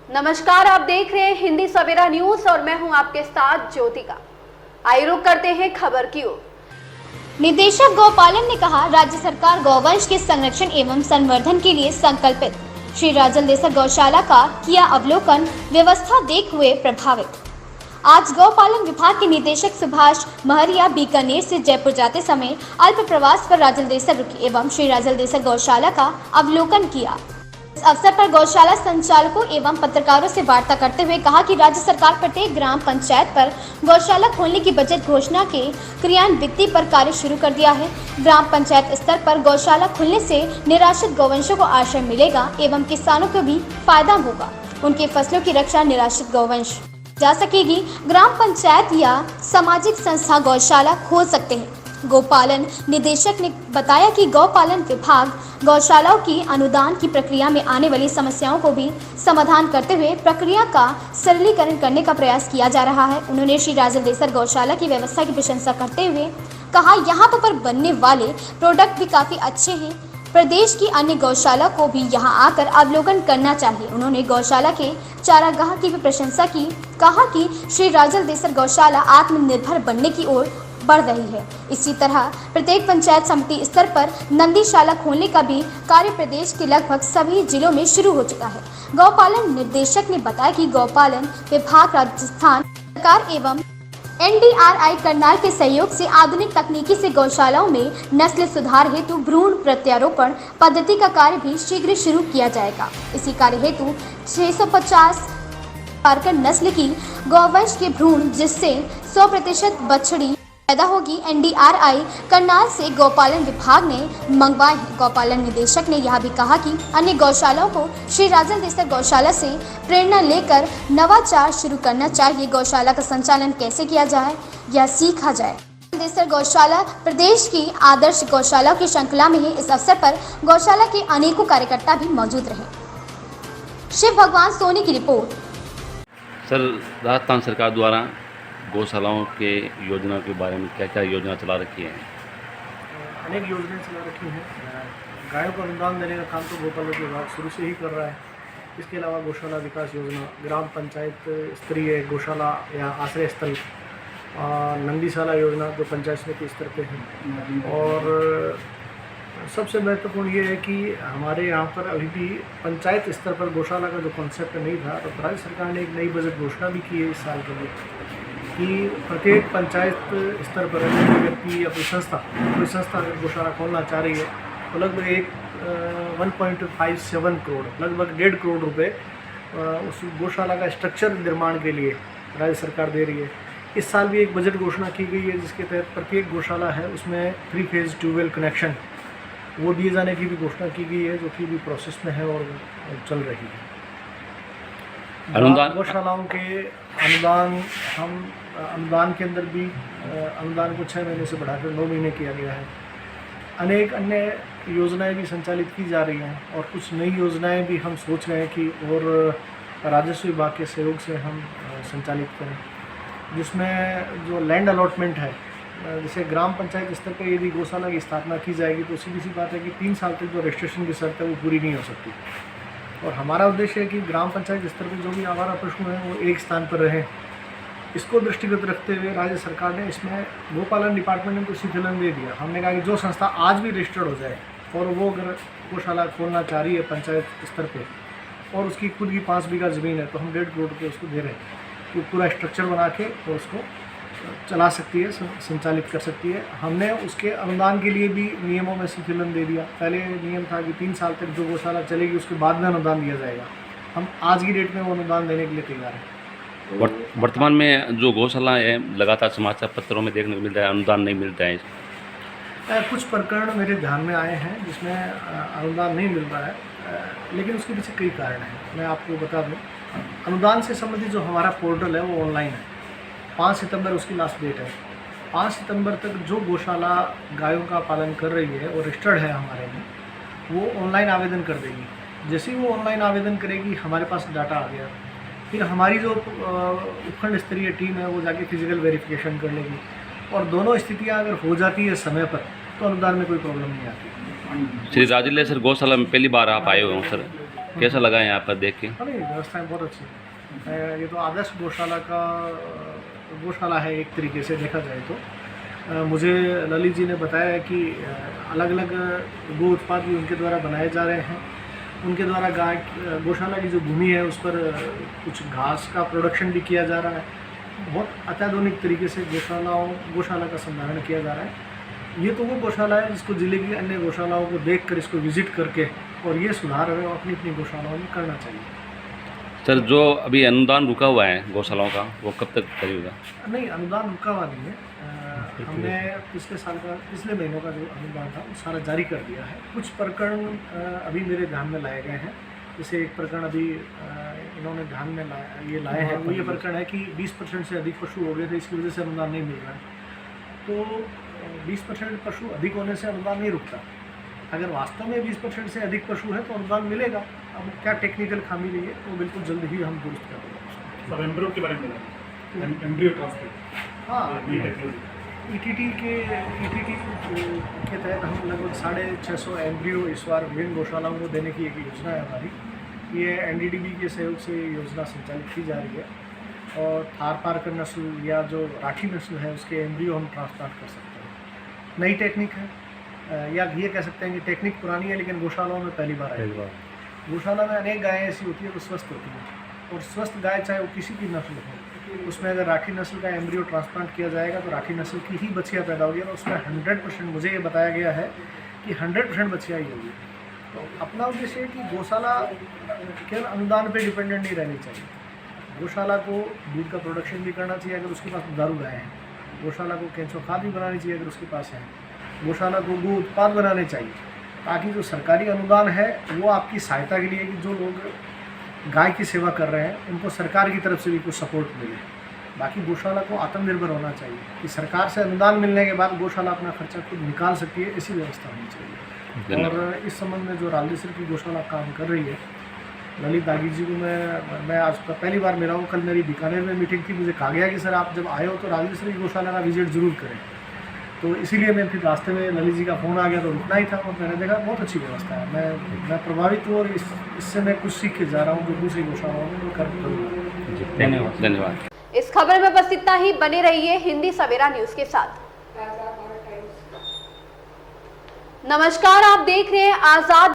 नमस्कार, आप देख रहे हैं हिंदी सवेरा न्यूज और मैं हूं आपके साथ ज्योतिका। आइए रुक करते हैं खबर की ओर। निदेशक गौपालन ने कहा, राज्य सरकार गौवंश के संरक्षण एवं संवर्धन के लिए संकल्पित। श्री राजल देसर गौशाला का किया अवलोकन, व्यवस्था देख हुए प्रभावित। आज गौपालन विभाग के निदेशक सुभाष महरिया बीकानेर से जयपुर जाते समय अल्प प्रवास पर राजल देसर रुके एवं श्री राजल देसर गौशाला का अवलोकन किया। इस अवसर पर गौशाला संचालकों एवं पत्रकारों से वार्ता करते हुए कहा कि राज्य सरकार प्रत्येक ग्राम पंचायत पर गौशाला खोलने की बजट घोषणा के क्रियान्विति पर कार्य शुरू कर दिया है। ग्राम पंचायत स्तर पर गौशाला खुलने से निराश्रित गौवंशों को आश्रय मिलेगा एवं किसानों को भी फायदा होगा। उनकी फसलों की रक्षा निराश्रित गौवंश जा सकेगी। ग्राम पंचायत या सामाजिक संस्था गौशाला खोल सकते हैं। गौपालन निदेशक ने बताया कि गौपालन विभाग गौशालाओं की अनुदान की प्रक्रिया में आने वाली समस्याओं को भी समाधान करते हुए प्रक्रिया का सरलीकरण करने का प्रयास किया जा रहा है। उन्होंने श्री राजल देसर गौशाला की व्यवस्था की प्रशंसा करते हुए कहा, यहाँ पर बनने वाले प्रोडक्ट भी काफ़ी अच्छे हैं। प्रदेश की अन्य गौशाला को भी यहाँ आकर अवलोकन करना चाहिए। उन्होंने गौशाला के चारागाह की भी प्रशंसा की। कहा कि श्री राजल देसर गौशाला आत्मनिर्भर बनने की ओर बढ़ रही है। इसी तरह प्रत्येक पंचायत समिति स्तर पर नंदीशाला खोलने का भी कार्य प्रदेश के लगभग सभी जिलों में शुरू हो चुका है। गौपालन निर्देशक ने बताया कि गौपालन विभाग राजस्थान सरकार एवं NDRI करनाल के सहयोग से आधुनिक तकनीकी से गौशालाओं में नस्ल सुधार हेतु भ्रूण प्रत्यारोपण पद्धति का कार्य भी शीघ्र शुरू किया जाएगा। इसी कार्य हेतु 650 पारकर नस्ल की गौवंश के भ्रूण जिससे 100% बछड़ी पैदा होगी NDRI करनाल से गौपालन विभाग ने मंगवाए हैं। गौपालन निदेशक ने यह भी कहा कि अन्य गौशालाओं को श्री राजल देसर गौशाला से प्रेरणा लेकर नवाचार शुरू करना चाहिए। गौशाला का संचालन कैसे किया जाए यह सीखा जाए। देसर गौशाला प्रदेश की आदर्श गौशालाओं की श्रृंखला में है। इस अवसर पर गौशाला के अनेकों कार्यकर्ता भी मौजूद रहे। शिव भगवान सोनी की रिपोर्ट। सर, राजस्थान सरकार द्वारा गौशालाओं के योजना के बारे में क्या क्या योजना चला रखी है? अनेक योजनाएं चला रखी हैं। गायों को अनुदान देने का काम तो गौपालन विभाग शुरू से ही कर रहा है। इसके अलावा गौशाला विकास योजना, ग्राम पंचायत स्तरीय गौशाला या आश्रय स्थल, नंदीशाला योजना जो पंचायत समिति स्तर पे है। और सबसे महत्वपूर्ण ये है कि हमारे यहाँ पर अभी भी पंचायत स्तर पर गौशाला का जो कॉन्सेप्ट नहीं था, तो राज्य सरकार ने एक नई बजट घोषणा भी की है इस साल के लिए कि प्रत्येक पंचायत स्तर पर कोई व्यक्ति या कोई संस्था अगर गौशाला खोलना चाह रही है तो लगभग 1.57 करोड़, लगभग 1.5 करोड़ रुपए उस गौशाला का स्ट्रक्चर निर्माण के लिए राज्य सरकार दे रही है। इस साल भी एक बजट घोषणा की गई है जिसके तहत प्रत्येक गौशाला है उसमें 3 फेज़ ट्यूबवेल कनेक्शन वो दिए जाने की भी घोषणा की गई है, जो कि भी प्रोसेस में है और चल रही है। अनुदान गौशालाओं के अनुदान के अंदर भी अनुदान को 6 महीने से बढ़ाकर 9 महीने किया गया है। अनेक अन्य योजनाएं भी संचालित की जा रही हैं और कुछ नई योजनाएं भी हम सोच रहे हैं कि और राजस्व विभाग के सहयोग से हम संचालित करें, जिसमें जो लैंड अलॉटमेंट है, जैसे ग्राम पंचायत स्तर पर यदि गौशाला की स्थापना की जाएगी तो सीधी सी बात है कि 3 साल तक जो रजिस्ट्रेशन की शर्त है वो पूरी नहीं हो सकती। और हमारा उद्देश्य है कि ग्राम पंचायत स्तर पर जो भी आवारा पशु हैं वो एक स्थान पर रहें। इसको दृष्टिगत रखते हुए राज्य सरकार ने इसमें गौपालन डिपार्टमेंट ने तो शिथिलन दे दिया। हमने कहा कि जो संस्था आज भी रजिस्टर्ड हो जाए और वो अगर गौशाला खोलना चाह रही है पंचायत स्तर पे और उसकी खुद की 5 बीघा ज़मीन है तो हम 1.5 करोड़ रुपये उसको दे रहे हैं कि पूरा स्ट्रक्चर बना के और उसको चला सकती है, संचालित कर सकती है। हमने उसके अनुदान के लिए भी नियमों में शिथिलन दे दिया। पहले नियम था कि 3 साल तक जो गौशाला चलेगी उसके बाद में अनुदान दिया जाएगा। हम आज की डेट में वो अनुदान देने के लिए तैयार हैं। वर्तमान में जो गौशाला है लगातार समाचार पत्रों में देखने को मिल रहा है अनुदान नहीं मिलता है। कुछ प्रकरण मेरे ध्यान में आए हैं जिसमें अनुदान नहीं मिल रहा है, लेकिन उसके पीछे कई कारण हैं। मैं आपको बता दूं, अनुदान से संबंधित जो हमारा पोर्टल है वो ऑनलाइन है। 5 सितंबर उसकी लास्ट डेट है। 5 सितंबर तक जो गौशाला गायों का पालन कर रही है और रजिस्टर्ड है हमारे में, वो ऑनलाइन आवेदन कर देगी। जैसे ही वो ऑनलाइन आवेदन करेगी हमारे पास डाटा आ गया, फिर हमारी जो उपखंड स्तरीय टीम है वो जाके फिजिकल वेरिफिकेशन कर लेगी और दोनों स्थितियां अगर हो जाती है समय पर तो अनुदान में कोई प्रॉब्लम नहीं आती। श्री राजल देसर गौशाला में पहली बार आप आए हुए हो सर? कैसा लगा यहाँ पर देख के? नहीं, व्यवस्थाएं बहुत अच्छी हैं। ये तो आदर्श गौशाला है एक तरीके से देखा जाए तो। मुझे ललित जी ने बताया है कि अलग अलग गो उत्पाद भी उनके द्वारा बनाए जा रहे हैं। उनके द्वारा गौशाला की जो भूमि है उस पर कुछ घास का प्रोडक्शन भी किया जा रहा है। बहुत अत्याधुनिक तरीके से गौशाला का संधारण किया जा रहा है। ये तो वो गौशाला है जिसको जिले की अन्य गौशालाओं को देखकर, इसको विजिट करके और ये सुधार है अपनी अपनी गौशालाओं में करना चाहिए। सर, जो अभी अनुदान रुका हुआ है गौशालाओं का, वो कब तक करेगा? नहीं, अनुदान रुका हुआ नहीं है। हमने पिछले महीनों का जो अनुदान था वो सारा जारी कर दिया है। कुछ प्रकरण अभी मेरे ध्यान में लाए गए हैं। जैसे एक प्रकरण अभी इन्होंने ध्यान में लाए हैं, वो ये प्रकरण है कि 20% से अधिक पशु हो गए थे, इसकी वजह से अनुदान नहीं मिल रहा है। तो 20% पशु अधिक होने से अनुदान नहीं रुकता। अगर वास्तव में 20% से अधिक पशु है तो अनुदान मिलेगा। अब क्या टेक्निकल खामी रही है तो बिल्कुल जल्द ही हम दुरुस्त कर देंगे। सब एम्ब्रियो के बारे में एम्ब्रियो ट्रांसफर, हाँ, ईटीटी के तहत हम लगभग 650 एम्ब्रियो इस बार विभिन्न गौशालाओं को देने की एक योजना है हमारी। ये एनडीडीबी के सहयोग से योजना संचालित की जा रही है और थार पारकर नस्ल या जो राठी नस्ल है उसके एम्ब्रियो हम ट्रांसप्लांट कर सकते हैं। नई टेक्निक है, या ये कह सकते हैं कि टेक्निक पुरानी है लेकिन गौशालाओं में पहली बार आई है। गौशाला में अनेक गायें ऐसी होती है जो स्वस्थ होती हैं, और स्वस्थ गाय चाहे वो किसी भी नस्ल हो, उसमें अगर राठी नस्ल का एम्ब्रियो ट्रांसप्लांट किया जाएगा तो राठी नस्ल की ही बच्चियाँ पैदा होगी और उसमें 100% मुझे ये बताया गया है कि 100% बच्चियाँ ही होगी। तो अपना उद्देश्य है कि गौशाला केवल अनुदान पे डिपेंडेंट नहीं रहनी चाहिए। गौशाला को दूध का प्रोडक्शन भी करना चाहिए अगर उसके पास दुधारू गाय हैं। गौशाला को केंचुआ खाद भी बनानी चाहिए अगर उसके पास है। गौशाला को गो उत्पाद बनाने चाहिए ताकि जो सरकारी अनुदान है वो आपकी सहायता के लिए कि जो लोग गाय की सेवा कर रहे हैं उनको सरकार की तरफ से भी कुछ सपोर्ट मिले। बाकी गौशाला को आत्मनिर्भर होना चाहिए कि सरकार से अनुदान मिलने के बाद गौशाला अपना खर्चा खुद निकाल सकती है, ऐसी व्यवस्था होनी चाहिए। और इस संबंध में जो राजदेसर की गौशाला काम कर रही है, ललित दागी जी को मैं आज पहली बार मिला हूँ। कल मेरी बीकानेर में मीटिंग थी, मुझे कहा गया कि सर आप जब आए हो तो राजदेसर की गौशाला का विजिट जरूर करें। तो इसीलिए मैं फिर रास्ते में ललित जी का फ़ोन आ गया तो रुकना ही था और मैंने देखा बहुत अच्छी व्यवस्था है। मैं प्रभावित हूँ और इससे मैं कुछ सीख के जा रहा हूँ जो दूसरी गौशालाओं में वो कर करूँगा। धन्यवाद। इस खबर में बस इतना ही। बने रहिए हिंदी सवेरा न्यूज के साथ। नमस्कार, आप देख रहे हैं आजाद